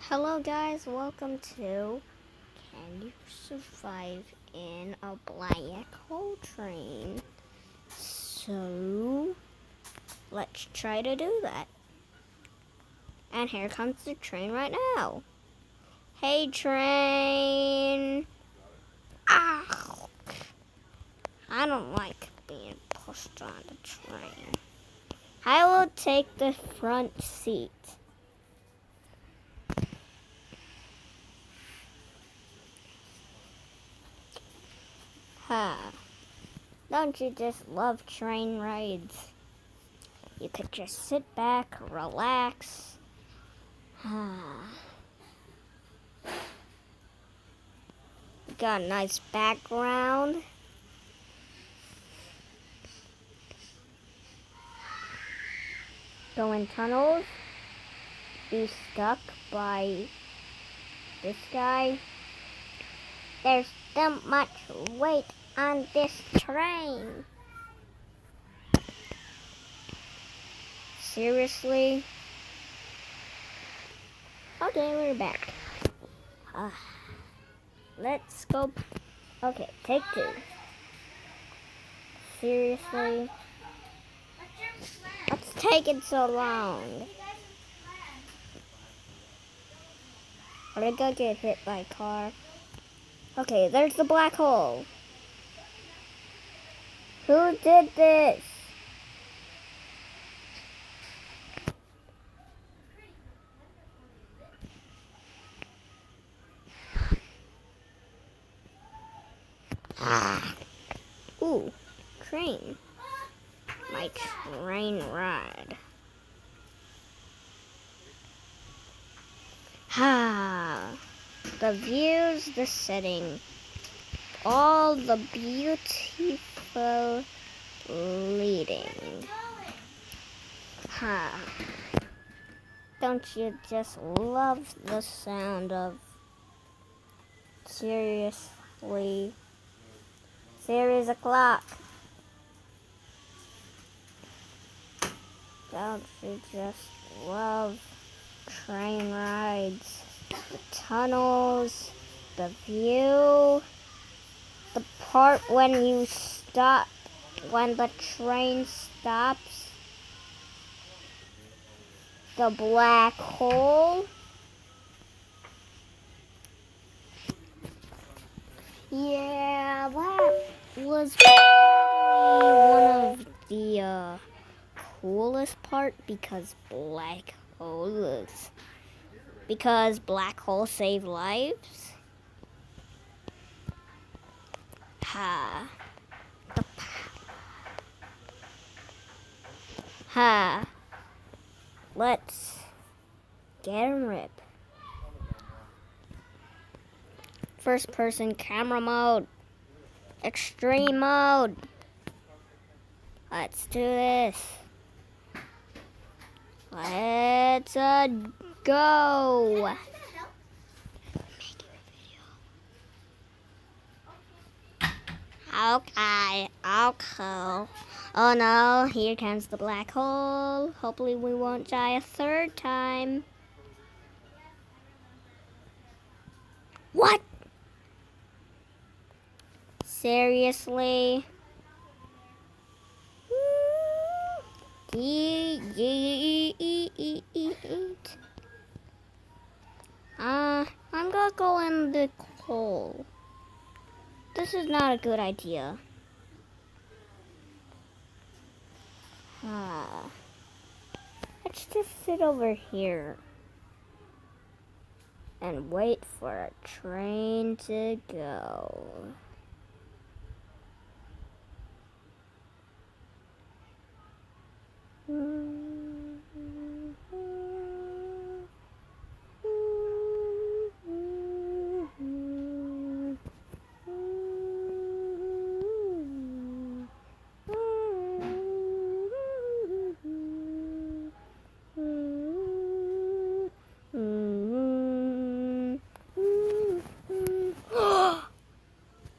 Hello guys, welcome to Can You Survive in a Black Hole Train? So, let's try to do that. And here comes the train right now. Hey train! Ow! I don't like being pushed on the train. I will take the front seat. Don't you just love train rides? You could just sit back, relax. Got a nice background. Go in tunnels. Be stuck by this guy. There's so much weight on this train. Seriously? Okay, we're back. Let's go. Okay, take two. Seriously? What's taking so long? Are we gonna get hit by a car? Okay, there's the black hole. Who did this? Ooh, train. My train ride. The views, the setting, all the beautiful leading. Don't you just love the sound of seriously? Series o'clock. Don't you just love train rides? The tunnels, the view, the part when you stop, when the train stops, the black hole. Yeah, that was probably one of the coolest part because black holes save lives. Let's get a rip. First person camera mode. Extreme mode. Let's do this. Let's go. Okay. Oh no, here comes the black hole. Hopefully we won't die a third time. What? Seriously? I'm gonna go in the hole. This is not a good idea. Let's just sit over here and wait for a train to go.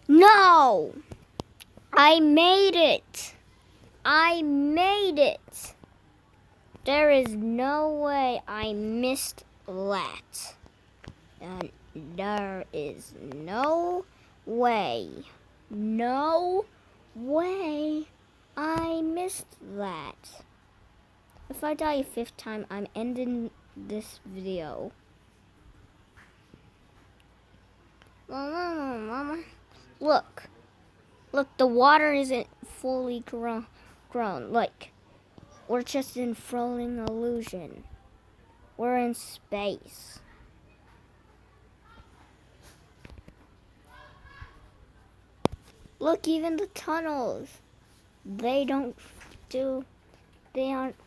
No! I made it! I made it! There is no way I missed that. And there is no way I missed that. If I die a 5th time, I'm ending this video. Mama. Look, the water isn't fully grown. Like, we're just in floating illusion. We're in space. Look, even the tunnels. They aren't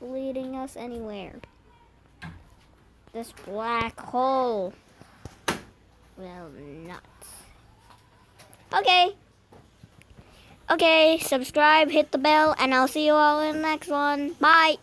leading us anywhere. This black hole. Well, not. Okay, subscribe, hit the bell, and I'll see you all in the next one. Bye.